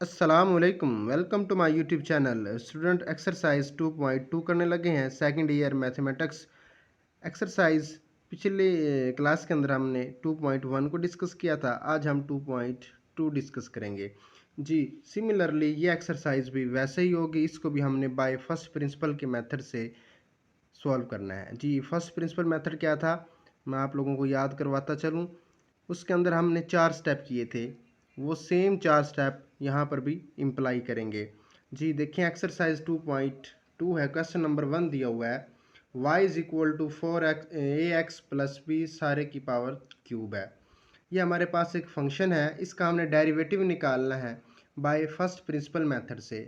अस्सलामुअलैकुम। Welcome to my YouTube channel. Student exercise 2.2 करने लगे हैं, सेकंड ईयर मैथमेटिक्स एक्सरसाइज। पिछले क्लास के अंदर हमने 2.1 को डिस्कस किया था। आज हम 2.2 डिस्कस करेंगे जी। सिमिलरली ये एक्सरसाइज भी वैसे ही होगी, इसको भी हमने बाय फर्स्ट प्रिंसिपल के मेथड से सॉल्व करना है जी। फर्स्ट प्रिंसिपल मेथड क्या था, मैं आप लोगों को याद करवाता चलूँ। उसके अंदर हमने 4 स्टेप किए थे, वो सेम 4 स्टेप यहाँ पर भी इम्प्लाई करेंगे जी। देखें एक्सरसाइज 2.2 है, क्वेश्चन नंबर 1 दिया हुआ है y is equal to 4ax plus b सारे की पावर क्यूब है। ये हमारे पास एक फंक्शन है, इसका हमने डेरिवेटिव निकालना है बाय फर्स्ट प्रिंसिपल मेथड से।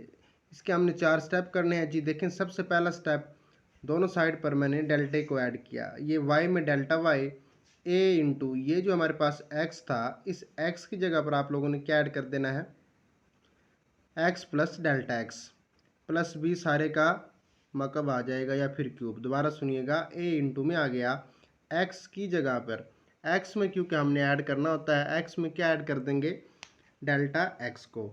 इसके हमने 4 स्टेप करने हैं जी। देखें सबसे पहला स्टेप, दोनों साइड पर मैंने डेल्टा को ऐड किया। ये y में डेल्टा y a इंटू ये जो हमारे पास x था, इस x की जगह पर आप लोगों ने क्या ऐड कर देना है, x plus delta x plus b सारे का मकब आ जाएगा या फिर क्यूब। दोबारा सुनिएगा, a इंटू में आ गया x की जगह पर, x में क्योंकि हमने ऐड करना होता है, x में क्या ऐड कर देंगे, डेल्टा x को।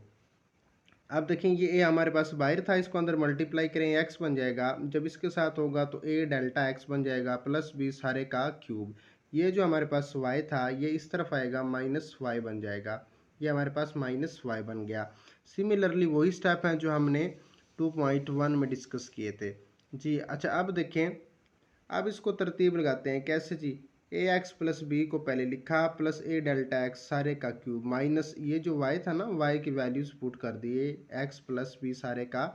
अब देखें ये a हमारे पास बाहर था, इसको अंदर मल्टीप्लाई करें, x बन जाएगा। जब इसके साथ होगा तो a डेल्टा x बन जाएगा प्लस b सारे का क्यूब। ये जो हमारे पास y था ये इस तरफ आएगा, माइनस y बन जाएगा। ये हमारे पास माइनस y बन गया। सिमिलरली वही स्टेप हैं जो हमने 2.1 में डिस्कस किए थे जी। अच्छा अब देखें, अब इसको तरतीब लगाते हैं। कैसे जी, ए एक्स प्लस बी को पहले लिखा प्लस ए डेल्टा एक्स सारे का क्यूब माइनस ये जो y था ना, y की वैल्यूज पुट कर दिए, x प्लस बी सारे का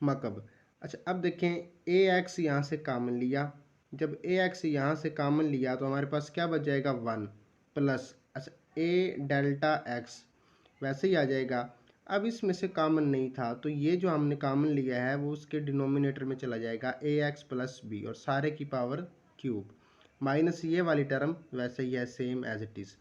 मकब। अच्छा अब देखें, ए एक्स यहाँ से कामन लिया, जब ए एक्स यहाँ से कामन लिया तो हमारे पास क्या बच जाएगा, 1 प्लस, अच्छा ए डेल्टा एक्स वैसे ही आ जाएगा। अब इसमें से कॉमन नहीं था तो ये जो हमने कॉमन लिया है वो उसके डिनोमिनेटर में चला जाएगा, ए एक्स प्लस बी और सारे की पावर क्यूब माइनस ये वाली टर्म वैसे ही है, सेम एज इट इज़।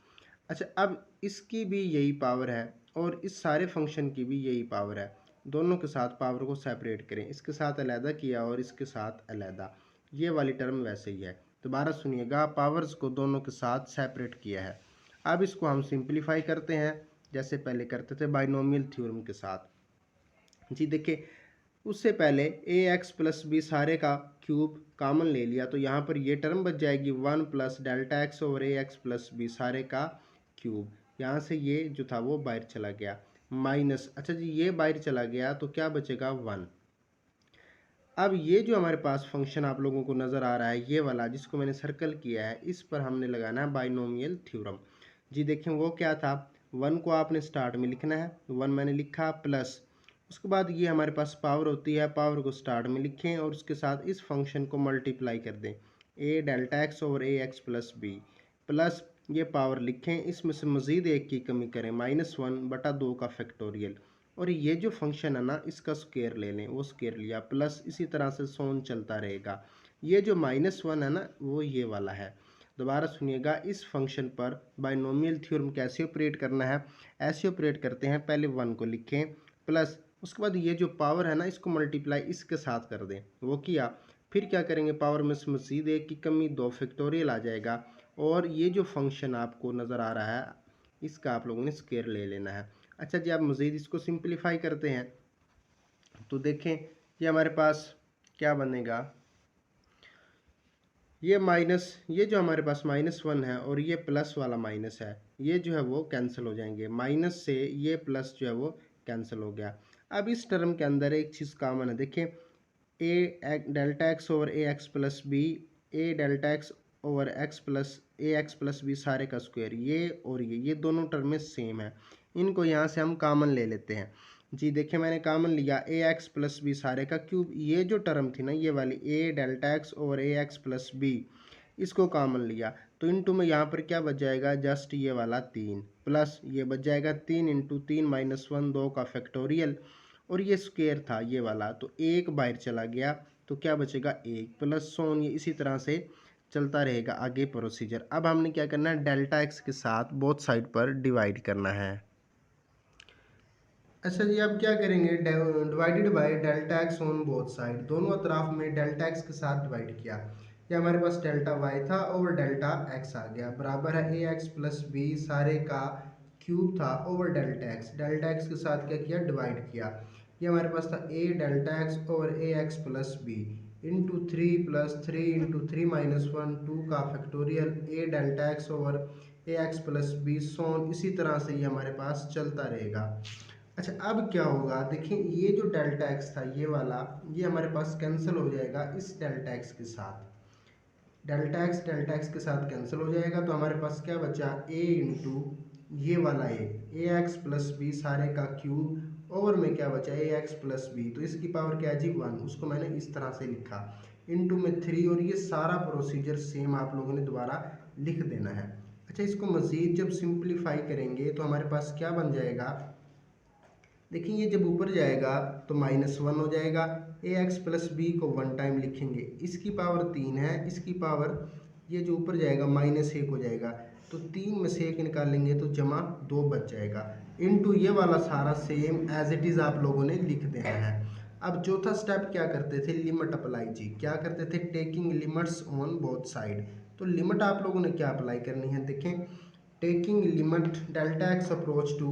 अच्छा अब इसकी भी यही पावर है और इस सारे फंक्शन की भी यही पावर है। दोनों के साथ पावर को सेपरेट करें, इसके साथ अलहदा किया और इसके साथ अलहदा, ये वाली टर्म वैसे ही है। दोबारा सुनिएगा, पावर्स को दोनों के साथ सेपरेट किया है। अब इसको हम सिंप्लीफाई करते हैं जैसे पहले करते थे बाइनोमियल थ्योरम के साथ जी। देखिए उससे पहले ए एक्स प्लस बी सारे का क्यूब कॉमन ले लिया तो यहाँ पर ये टर्म बच जाएगी 1 plus delta x over a x plus b सारे का क्यूब। यहाँ से ये जो था वो बाहर चला गया माइनस, अच्छा जी ये बाहर चला गया तो क्या बचेगा, 1। अब ये जो हमारे पास फंक्शन आप लोगों को नज़र आ रहा है, ये वाला जिसको मैंने सर्कल किया है, इस पर हमने लगाना है बाइनोमियल थ्योरम जी। देखें वो क्या था, 1 को आपने स्टार्ट में लिखना है, 1 मैंने लिखा प्लस, उसके बाद ये हमारे पास पावर होती है, पावर को स्टार्ट में लिखें और उसके साथ इस फंक्शन को मल्टीप्लाई कर दें, ए delta x over a x plus B plus ये पावर लिखें, इसमें से मज़ीद एक की कमी करें, -1/2 का फैक्टोरियल, और ये जो फंक्शन है ना इसका स्क्वायर ले लें, वो स्क्वायर लिया प्लस इसी तरह से सोन चलता रहेगा। ये जो -1 है ना वो ये वाला है। दोबारा सुनिएगा, इस फंक्शन पर बाइनोमियल थ्योरम कैसे ऑपरेट करना है, ऐसे ऑपरेट करते हैं, पहले 1 को लिखें प्लस उसके बाद ये जो पावर है ना इसको मल्टीप्लाई इसके साथ कर दें, वो किया, फिर क्या करेंगे, पावर में से मज़ीद एक की कमी, 2 फैक्टोरियल आ जाएगा और ये जो फंक्शन आपको नज़र आ रहा है इसका आप लोगों ने स्क्वायर ले लेना है। अच्छा जी आप मज़ीद इसको सिंप्लीफाई करते हैं तो देखें ये हमारे पास क्या बनेगा, ये माइनस, ये जो हमारे पास -1 है और ये प्लस वाला माइनस है, ये जो है वो कैंसिल हो जाएंगे, माइनस से ये प्लस जो है वो कैंसिल हो गया। अब इस टर्म के अंदर एक चीज़ कॉमन है, देखें a delta x over a x plus b, a delta x over x plus a x plus b सारे का स्क्वायर, ये और ये दोनों टर्में सेम है, इनको यहाँ से हम कॉमन ले लेते हैं जी। देखिए मैंने कॉमन लिया ए एक्स प्लस बी सारे का क्यूब, ये जो टर्म थी ना ये वाली ए delta x over a x plus B, इसको कॉमन लिया तो इनटू में यहाँ पर क्या बच जाएगा, जस्ट ये वाला 3 प्लस ये बच जाएगा 3 इंटू 3 -1 2 का फैक्टोरियल, और ये स्क्वायर था ये वाला तो एक बाहर चला गया तो क्या बचेगा, 1 प्लस सोन, ये इसी तरह से चलता रहेगा आगे प्रोसीजर। अब हमने क्या करना है, डेल्टा एक्स के साथ बोथ साइड पर डिवाइड करना है। अच्छा जी अब क्या करेंगे, divided by delta x on both side, दोनों अतराफ में डेल्टा एक्स के साथ डिवाइड किया। ये हमारे पास डेल्टा वाई था और डेल्टा एक्स आ गया, बराबर है ए एक्स प्लस बी सारे का क्यूब था ओवर डेल्टा एक्स के साथ क्या किया, डिवाइड किया। ये हमारे पास था a delta x over a x plus b into 3 + 3 into 3 - 1 2 का factorial a delta x over a x plus b सोन। इसी तरह से ये हमारे पास चलता रहेगा। अच्छा अब क्या होगा, देखिए ये जो डेल्टा एक्स था ये वाला, ये हमारे पास कैंसिल हो जाएगा इस डेल्टा एक्स के साथ। डेल्टा एक्स के साथ कैंसिल हो जाएगा तो हमारे पास क्या बचा, ए इंटू ये वाला ए एक्स प्लस बी सारे का क्यूब ओवर में क्या बचा, ए एक्स प्लस बी, तो इसकी पावर क्या है जी 1, उसको मैंने इस तरह से लिखा इंटू में 3। और ये सारा प्रोसीजर सेम आप लोगों ने दोबारा लिख देना है। अच्छा इसको मज़ीद जब सिंप्लीफाई करेंगे तो हमारे पास क्या बन जाएगा, देखिए ये जब ऊपर जाएगा तो -1 हो जाएगा। ए एक्स प्लस बी को 1 टाइम लिखेंगे, इसकी पावर 3 है, इसकी पावर ये जो ऊपर जाएगा -1 हो जाएगा, तो 3 में से 1 निकालेंगे तो +2 बच जाएगा इनटू ये वाला सारा सेम एज इट इज़ आप लोगों ने लिख देना है। अब चौथा स्टेप क्या करते थे, लिमिट अप्लाई जी, क्या करते थे, taking limits on both side. तो लिमिट आप लोगों ने क्या अप्लाई करनी है, देखें taking limit delta x approach to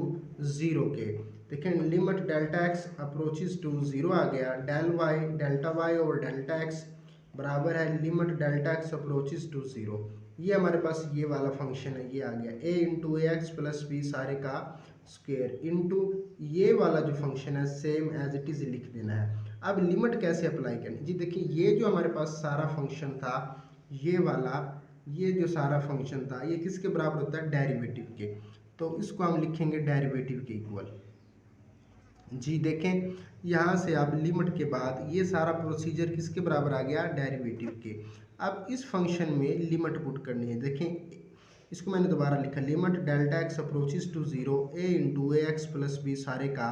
0 के, देखें limit delta x approaches to 0 आ गया, डेल्टा वाई और डेल्टा एक्स बराबर है limit delta x approaches to 0। ये हमारे पास ये वाला फंक्शन है, ये आ गया ए into a x plus b सारे का स्क्वायर इंटू ये वाला जो फंक्शन है सेम एज इट इज़ लिख देना है। अब लिमिट कैसे अप्लाई करनी जी, देखिए ये जो हमारे पास सारा फंक्शन था ये वाला, ये जो सारा फंक्शन था ये किसके बराबर होता है, डेरिवेटिव के, तो इसको हम लिखेंगे डेरिवेटिव के इक्वल जी। देखें यहाँ से आप लिमिट के बाद ये सारा प्रोसीजर किसके बराबर आ गया, डेरिवेटिव के। अब इस फंक्शन में लिमिट पुट करनी है, देखें इसको मैंने दोबारा लिखा, limit delta x approaches to 0 a into a x plus b सारे का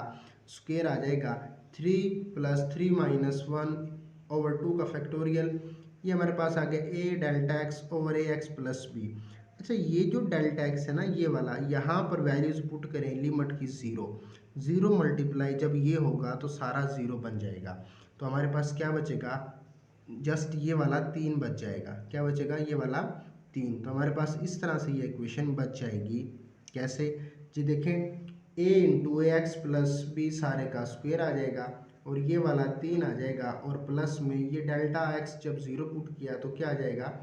स्क्वायर आ जाएगा 3 + 3 - 1 ओवर 2 का फैक्टोरियल। ये हमारे पास आ गया ए delta x over a x plus B. अच्छा ये जो डेल्टा एक्स है ना ये वाला, यहाँ पर वैल्यूज पुट करें लिमिट की 0 मल्टीप्लाई जब ये होगा तो सारा 0 बन जाएगा, तो हमारे पास क्या बचेगा, जस्ट ये वाला 3 बच जाएगा, क्या बचेगा, ये वाला 3। तो हमारे पास इस तरह से ये इक्वेशन बच जाएगी। कैसे जी, देखें ए into a x plus b सारे का स्क्वायर आ जाएगा और ये वाला 3 आ जाएगा और प्लस में ये डेल्टा एक्स जब 0 पुट किया तो क्या आ जाएगा,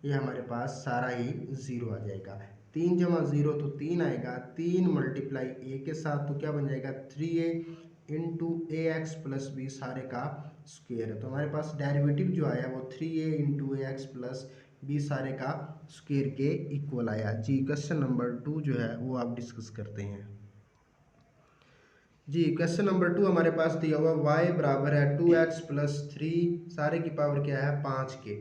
ये हमारे पास सारा ही 0 आ जाएगा। 3 × 0 तो 3 आएगा, 3 × ए के साथ तो क्या बन जाएगा 3a into a x plus b सारे का स्क्वायर है। तो हमारे पास डेरिवेटिव जो आया वो 3a into a x plus b सारे का स्क्वायर के इक्वल आया जी। क्वेश्चन नंबर 2 जो है वो आप डिस्कस करते हैं जी। क्वेश्चन नंबर 2 हमारे पास दिया हुआ y बराबर है 2x + 3 सारे की पावर क्या है 5 के।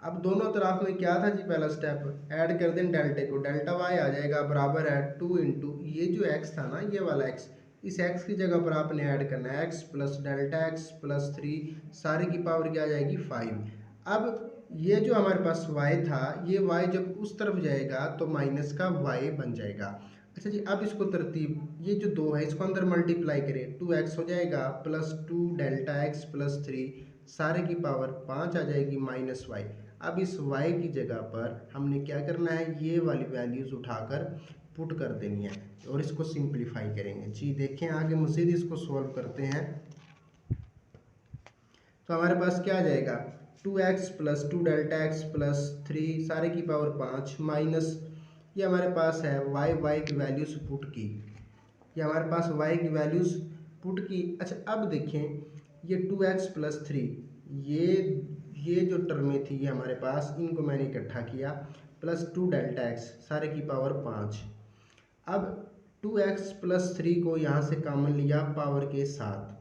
अब दोनों तरफ में क्या था जी, पहला स्टेप ऐड कर दें डेल्टा को, डेल्टा y आ जाएगा बराबर है 2 इंटू ये जो x था ना ये वाला x, इस x की जगह पर आपने ऐड करना है x plus delta x plus 3 सारे की पावर क्या आ जाएगी 5। अब ये जो हमारे पास y था ये y जब उस तरफ जाएगा तो माइनस का y बन जाएगा। अच्छा जी अब इसको तरतीब, ये जो 2 है इसको अंदर मल्टीप्लाई करें, 2x हो जाएगा प्लस 2 डेल्टा x प्लस 3 सारे की पावर 5 आ जाएगी माइनस y। अब इस y की जगह पर हमने क्या करना है, ये वाली वैल्यूज़ उठाकर पुट कर देनी है और इसको सिंप्लीफाई करेंगे जी। देखें आगे मज़ीद इसको सॉल्व करते हैं तो हमारे पास क्या आ जाएगा 2x plus 2 delta x plus 3 सारे की पावर 5 माइनस ये हमारे पास है y की वैल्यूज़ पुट की, ये हमारे पास y की वैल्यूज़ पुट की। अच्छा अब देखें ये 2x प्लस 3 ये जो टर्में थी ये हमारे पास, इनको मैंने इकट्ठा किया प्लस 2 डेल्टा x सारे की पावर 5। अब 2x प्लस 3 को यहाँ से कॉमन लिया पावर के साथ,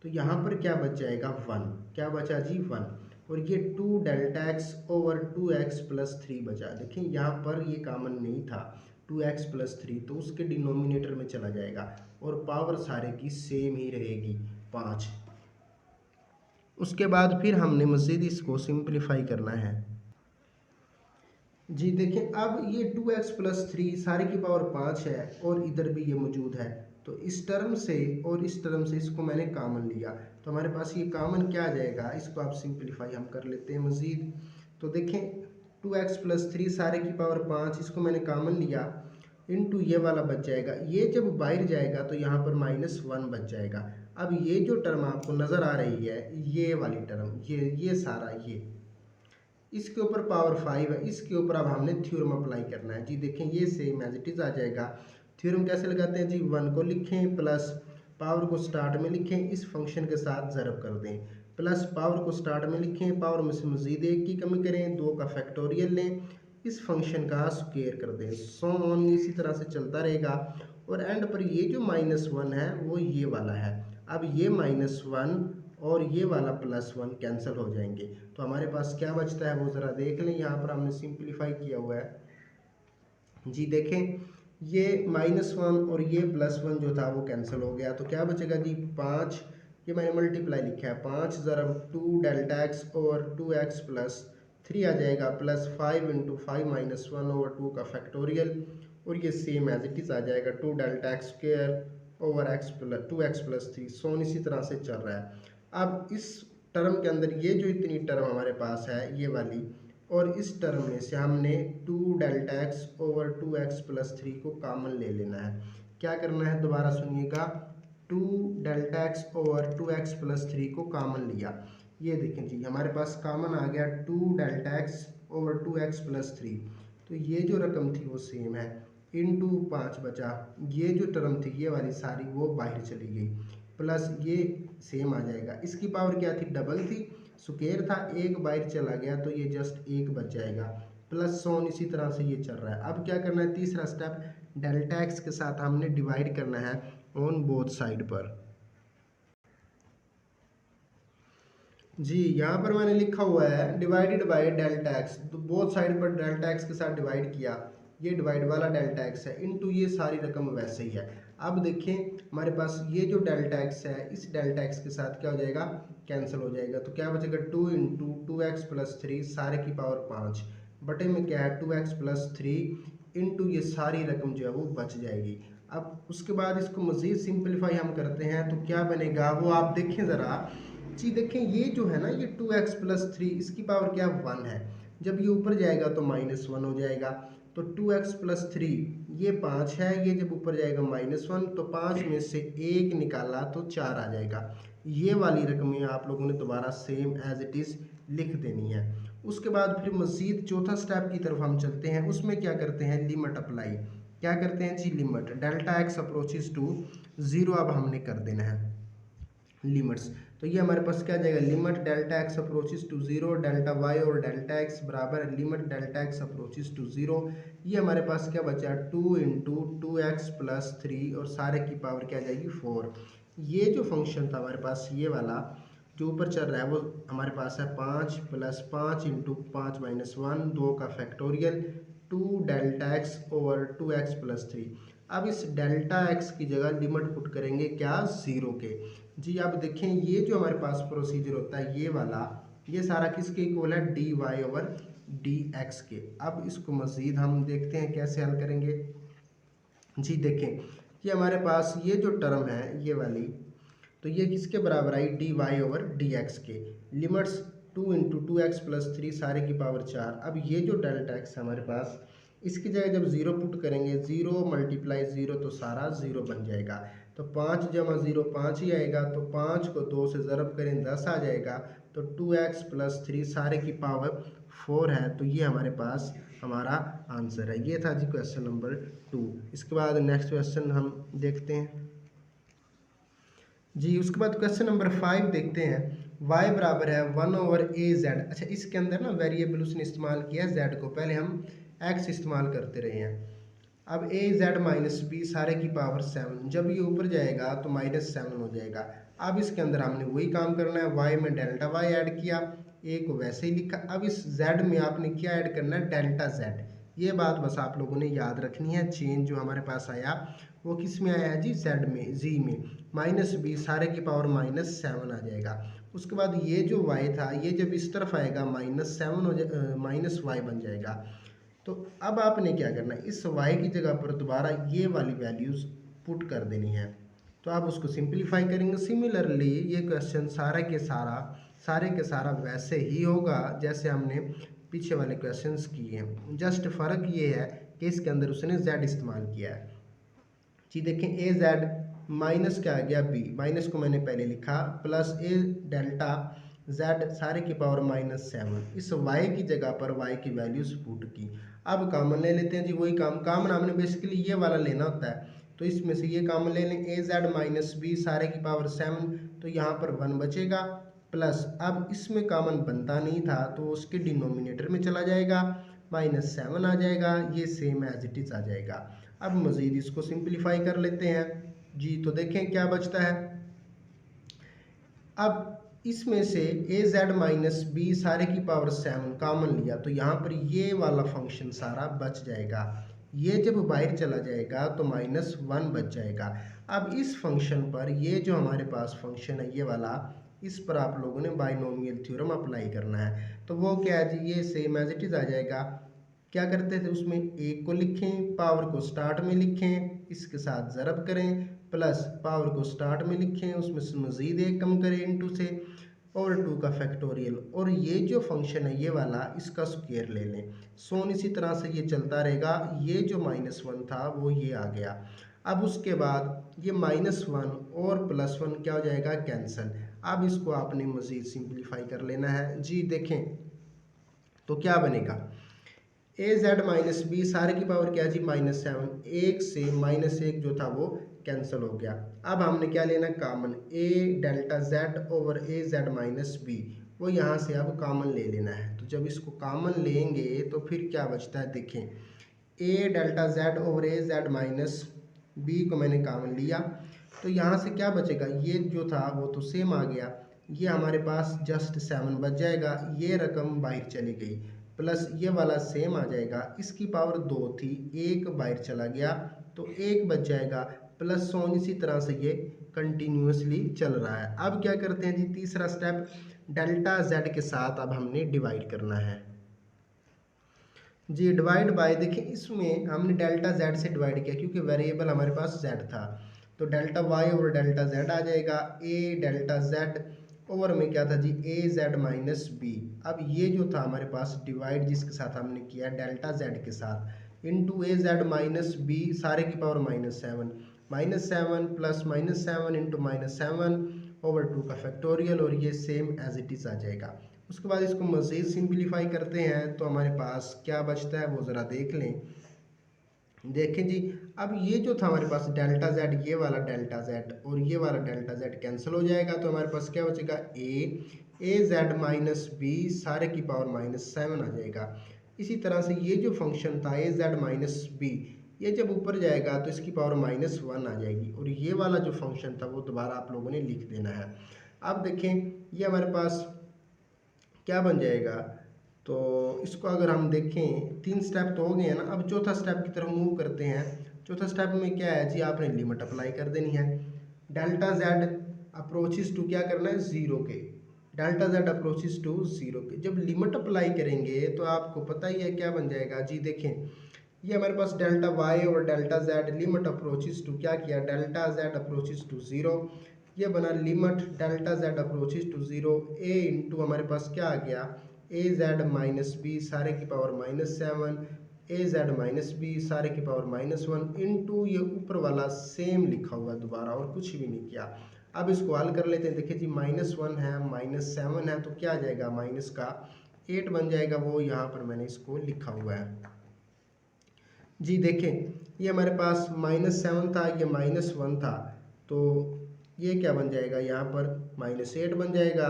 तो यहाँ पर क्या बच जाएगा 1, क्या बचा जी 1, और ये 2 delta x over 2x plus 3 बचा। देखिए यहाँ पर ये कॉमन नहीं था 2x प्लस 3 तो उसके डिनोमिनेटर में चला जाएगा और पावर सारे की सेम ही रहेगी 5। उसके बाद फिर हमने मज़ीद इसको सिंप्लीफाई करना है जी। देखिए अब ये 2x प्लस 3 सारे की पावर 5 है और इधर भी ये मौजूद है, तो इस टर्म से और इस टर्म से इसको मैंने कॉमन लिया तो हमारे पास ये कॉमन क्या आ जाएगा, इसको आप सिंप्लीफाई हम कर लेते हैं मज़ीद। तो देखें 2x प्लस 3 सारे की पावर 5 इसको मैंने कॉमन लिया इनटू ये वाला बच जाएगा, ये जब बाहर जाएगा तो यहाँ पर -1 बच जाएगा। अब ये जो टर्म आपको नज़र आ रही है, ये वाली टर्म, ये सारा ये इसके ऊपर पावर 5 है, इसके ऊपर अब हमने थ्योरम अप्लाई करना है। जी देखें ये सेम एज इट इज़ आ जाएगा। थ्योरम कैसे लगाते हैं जी, 1 को लिखें प्लस पावर को स्टार्ट में लिखें, इस फंक्शन के साथ ज़रब कर दें, प्लस पावर को स्टार्ट में लिखें, पावर में से मज़ीद 1 की कमी करें, 2 का फैक्टोरियल लें, इस फंक्शन का स्क्वायर कर दें, सो ऑन इसी तरह से चलता रहेगा। और एंड पर ये जो -1 है वो ये वाला है। अब ये -1 और ये वाला +1 कैंसिल हो जाएंगे, तो हमारे पास क्या बचता है वो ज़रा देख लें। यहाँ पर हमने सिंप्लीफाई किया हुआ है जी, देखें ये -1 और ये +1 जो था वो कैंसिल हो गया, तो क्या बचेगा जी 5, ये मैंने मल्टीप्लाई लिखा है, 5 ज़रब 2 डेल्टा एक्स और 2x + 3 आ जाएगा, प्लस 5 × 5 - 1 ओवर 2 का फैक्टोरियल, और ये सेम एज इट इज़ आ जाएगा 2 delta x square over x + 2x + 3, सोन इसी तरह से चल रहा है। अब इस टर्म के अंदर ये जो इतनी टर्म हमारे पास है ये वाली, और इस टर्म में से हमने 2 डेल्टा एक्स ओवर 2x + 3 को कॉमन ले लेना है। क्या करना है दोबारा सुनिएगा, 2 डेल्टा एक्स ओवर 2x + 3 को कॉमन लिया, ये देखें जी हमारे पास कॉमन आ गया 2 डेल्टा एक्स ओवर 2x + 3, तो ये जो रकम थी वो सेम है, इनटू 5 बचा, ये जो टर्म थी ये वाली सारी वो बाहर चली गई, प्लस ये सेम आ जाएगा, इसकी पावर क्या थी, डबल थी, स्क्वायर था, एक बाहर चला गया तो ये जस्ट 1 बच जाएगा, प्लस सोन इसी तरह से ये चल रहा है। अब क्या करना है, तीसरा स्टेप, डेल्टा एक्स के साथ हमने डिवाइड करना है ऑन बोथ साइड पर। जी यहाँ पर मैंने लिखा हुआ है डिवाइडेड बाय डेल्टा एक्स, तो बोथ साइड पर डेल्टा एक्स के साथ डिवाइड किया, ये डिवाइड वाला डेल्टा एक्स है, इनटू ये सारी रकम वैसे ही है। अब देखें हमारे पास ये जो डेल्टा एक्स है इस डेल्टा एक्स के साथ क्या हो जाएगा, कैंसिल हो जाएगा, तो क्या बचेगा 2 × 2x + 3 सारे की पावर 5 बटे में क्या है 2x + 3 इनटू ये सारी रकम जो है वो बच जाएगी। अब उसके बाद इसको मज़ीद सिंपलीफाई हम करते हैं तो क्या बनेगा वो आप देखें ज़रा जी, देखें ये जो है ना ये 2x + 3 इसकी पावर क्या 1 है, जब ये ऊपर जाएगा तो -1 हो जाएगा, तो 2x + 3 ये 5 है, ये जब ऊपर जाएगा -1 तो 5 में से 1 निकाला तो 4 आ जाएगा। ये वाली रकमें आप लोगों ने दोबारा सेम एज इट इज़ लिख देनी है। उसके बाद फिर मज़ीद चौथा स्टेप की तरफ हम चलते हैं, उसमें क्या करते हैं, लिमिट अप्लाई, क्या करते हैं जी, limit delta x approaches to 0 अब हमने कर देना है लिमिट्स, तो ये हमारे पास क्या जाएगा, limit delta x approaches to 0 delta y और डेल्टा एक्स बराबर limit delta x approaches to 0, ये हमारे पास क्या बचा 2 × 2x + 3 और सारे की पावर क्या जाएगी 4। ये जो फंक्शन था हमारे पास ये वाला जो ऊपर चल रहा है वो हमारे पास है 5 + 5 × 5 - 1 2 का factorial 2 delta x over 2x + 3। अब इस डेल्टा एक्स की जगह लिमिट पुट करेंगे क्या, 0 के। जी अब देखें ये जो हमारे पास प्रोसीजर होता है ये वाला, ये सारा किसके इक्वल है, dy/dx के। अब इसको मज़ीद हम देखते हैं कैसे हल करेंगे। जी देखें ये हमारे पास ये जो टर्म है ये वाली, तो ये किसके बराबर आई, dy/dx के, लिमिट्स 2 × 2x + 3 सारे की पावर 4। अब ये जो डेल्टा एक्स है हमारे पास इसकी जगह जब 0 पुट करेंगे, 0 × 0 तो सारा 0 बन जाएगा, तो 5 × 0 5 ही आएगा, तो 5 को 2 से ज़रब करें 10 आ जाएगा, तो 2x + 3 सारे की पावर 4 है, तो ये हमारे पास हमारा आंसर है। ये था जी क्वेश्चन नंबर 2। इसके बाद नेक्स्ट क्वेश्चन हम देखते हैं जी। उसके बाद क्वेश्चन नंबर 5 देखते हैं, y बराबर है 1/az। अच्छा इसके अंदर ना वेरिएबल उसने इस्तेमाल किया है z को, पहले हम x इस्तेमाल करते रहे हैं। अब az - b सारे की पावर 7, जब ये ऊपर जाएगा तो -7 हो जाएगा। अब इसके अंदर हमने वही काम करना है, y में डेल्टा y ऐड किया, a को वैसे ही लिखा। अब इस z में आपने क्या ऐड करना है, डेल्टा z। ये बात बस आप लोगों ने याद रखनी है, चेंज जो हमारे पास आया वो किस में आया है जी, z में, z में, -b सारे की पावर -7 आ जाएगा। उसके बाद ये जो y था ये जब इस तरफ आएगा -7 हो -y बन जाएगा। तो अब आपने क्या करना है, इस y की जगह पर दोबारा ये वाली वैल्यूज़ पुट कर देनी है, तो आप उसको सिंपलीफाई करेंगे। सिमिलरली ये क्वेश्चन सारे के सारा वैसे ही होगा जैसे हमने पीछे वाले क्वेश्चंस किए हैं, जस्ट फ़र्क ये है कि इसके अंदर उसने z इस्तेमाल किया है। जी देखें ए जेड माइनस क्या आ गया बी, माइनस को मैंने पहले लिखा, प्लस ए डेल्टा जेड सारे की पावर -7, इस y की जगह पर y की वैल्यूज पुट की। अब कॉमन ले लेते हैं जी, वही कॉमन हमने बेसिकली ये वाला लेना होता है, तो इसमें से ये कॉमन ले लें, ए जेड माइनस बी सारे की पावर 7, तो यहाँ पर 1 बचेगा, प्लस अब इसमें कॉमन बनता नहीं था तो उसके डिनोमिनेटर में चला जाएगा, -7 आ जाएगा, ये सेम एज इट इज़ आ जाएगा। अब मज़ीद इसको सिंप्लीफाई कर लेते हैं जी, तो देखें क्या बचता है। अब इसमें से ए जेड माइनस बी सारे की पावर 7 कॉमन लिया, तो यहाँ पर ये वाला फंक्शन सारा बच जाएगा, ये जब बाहर चला जाएगा तो -1 बच जाएगा। अब इस फंक्शन पर ये जो हमारे पास फंक्शन है ये वाला, इस पर आप लोगों ने बाइनोमियल थ्योरम अप्लाई करना है, तो वो क्या है जी, ये सेम एज इट इज़ आ जाएगा। क्या करते थे उसमें, एक को लिखें, पावर को स्टार्ट में लिखें, इसके साथ ज़रब करें, प्लस पावर को स्टार्ट में लिखें, उसमें से मज़ीद एक कम करें इनटू से, और 2 का फैक्टोरियल, और ये जो फंक्शन है ये वाला इसका स्क्वायर ले लें। सोन इसी तरह से ये चलता रहेगा, ये जो -1 था वो ये आ गया। अब उसके बाद ये -1 और +1 क्या हो जाएगा, कैंसिल। अब इसको आपने मज़ीद सिंप्लीफाई कर लेना है जी। देखें तो क्या बनेगा, ए जेड माइनस बी सारे की पावर क्या है जी, -7, एक से -1 जो था वो कैंसिल हो गया। अब हमने क्या लेना, कॉमन, ए डेल्टा जेड ओवर ए जेड माइनस बी, वो यहाँ से अब कॉमन ले लेना है। तो जब इसको कॉमन लेंगे तो फिर क्या बचता है, देखें, a delta Z over A z minus B को मैंने कॉमन लिया, तो यहाँ से क्या बचेगा, ये जो था वो तो सेम आ गया, ये हमारे पास जस्ट 7 बच जाएगा, ये रकम बाहर चली गई, प्लस ये वाला सेम आ जाएगा, इसकी पावर 2 थी, एक बाहर चला गया तो एक बच जाएगा, प्लस सोन इसी तरह से ये कंटिन्यूसली चल रहा है। अब क्या करते हैं जी, तीसरा स्टेप, डेल्टा जेड के साथ अब हमने डिवाइड करना है जी। डिवाइड बाय, देखिए इसमें हमने डेल्टा जेड से डिवाइड किया क्योंकि वेरिएबल हमारे पास जेड था, तो डेल्टा वाई और डेल्टा जेड आ जाएगा, ए डेल्टा जेड ओवर में क्या था जी, ए जेड माइनस बी। अब ये जो था हमारे पास डिवाइड जिसके साथ हमने किया डेल्टा जेड के साथ, into a z minus b सारे की पावर -7, -7 प्लस -7 इंटू -7 ओवर 2 का फैक्टोरियल, और ये सेम एज इट इज़ आ जाएगा। उसके बाद इसको मज़ीद सिंप्लीफाई करते हैं तो हमारे पास क्या बचता है वो ज़रा देख लें। देखें जी, अब ये जो था हमारे पास डेल्टा जेड, ये वाला डेल्टा जेड और ये वाला डेल्टा जेड कैंसिल हो जाएगा, तो हमारे पास क्या बचेगा, ए जेड माइनस बी सारे की पावर -7 आ जाएगा। इसी तरह से ये जो फंक्शन था ए जेड माइनस बी, ये जब ऊपर जाएगा तो इसकी पावर -1 आ जाएगी, और ये वाला जो फंक्शन था वो दोबारा आप लोगों ने लिख देना है। अब देखें ये हमारे पास क्या बन जाएगा, तो इसको अगर हम देखें 3 स्टेप तो हो गए हैं ना, अब चौथा स्टेप की तरफ मूव करते हैं। चौथा स्टेप में क्या है जी, आपने लिमिट अप्लाई कर देनी है, डेल्टा जेड अप्रोचेस टू क्या करना है, 0 के, डेल्टा जेड अप्रोचेस टू 0 के। जब लिमिट अप्लाई करेंगे तो आपको पता ही है क्या बन जाएगा जी। देखें ये हमारे पास डेल्टा वाई और delta z, limit approaches to क्या किया, डेल्टा जेड अप्रोचेस टू 0, ये बना limit delta z approaches to 0, a into हमारे पास क्या आ गया, ए जेड माइनस बी सारे की पावर -7, ए जेड माइनस बी सारे की पावर -1 इंटू ये ऊपर वाला सेम लिखा हुआ दोबारा, और कुछ भी नहीं किया। अब इसको हल कर लेते हैं। देखिए जी -1 है, -7 है, तो क्या आ जाएगा, माइनस का 8 बन जाएगा, वो यहाँ पर मैंने इसको लिखा हुआ है जी। देखें ये हमारे पास -7 था, ये -1 था, तो ये क्या बन जाएगा, यहाँ पर -8 बन जाएगा,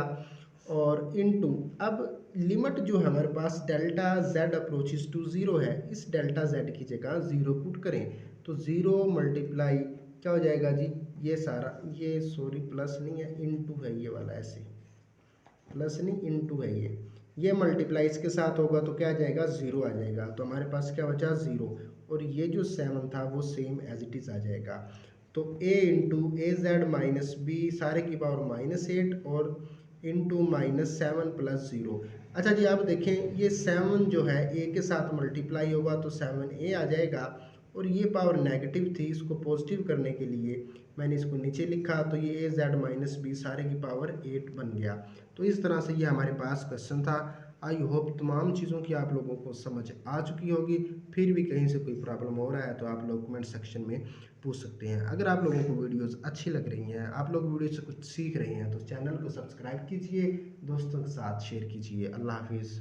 और इनटू अब लिमिट जो है हमारे पास डेल्टा जेड अप्रोचेस टू 0 है, इस डेल्टा जेड की जगह 0 पुट करें, तो 0 मल्टीप्लाई क्या हो जाएगा जी, ये सारा, ये सॉरी प्लस नहीं है, इनटू है ये वाला, ऐसे प्लस नहीं इनटू है, ये मल्टीप्लाई इसके साथ होगा तो क्या आ जाएगा, 0 आ जाएगा, तो हमारे पास क्या बचा, 0, और ये जो 7 था वो सेम एज इट इज़ आ जाएगा। तो a into a z minus b सारे की पावर -8 और इंटू -7 प्लस 0। अच्छा जी आप देखें ये 7 जो है a के साथ मल्टीप्लाई होगा तो 7a आ जाएगा, और ये पावर नेगेटिव थी, इसको पॉजिटिव करने के लिए मैंने इसको नीचे लिखा, तो ये ए जेड माइनस बी सारे की पावर 8 बन गया। तो इस तरह से ये हमारे पास क्वेश्चन था। आई होप तमाम चीज़ों की आप लोगों को समझ आ चुकी होगी। फिर भी कहीं से कोई प्रॉब्लम हो रहा है तो आप लोग कमेंट सेक्शन में पूछ सकते हैं। अगर आप लोगों को वीडियोस अच्छी लग रही हैं, आप लोग वीडियो से कुछ सीख रहे हैं, तो चैनल को सब्सक्राइब कीजिए, दोस्तों के साथ शेयर कीजिए। अल्लाह हाफिज़।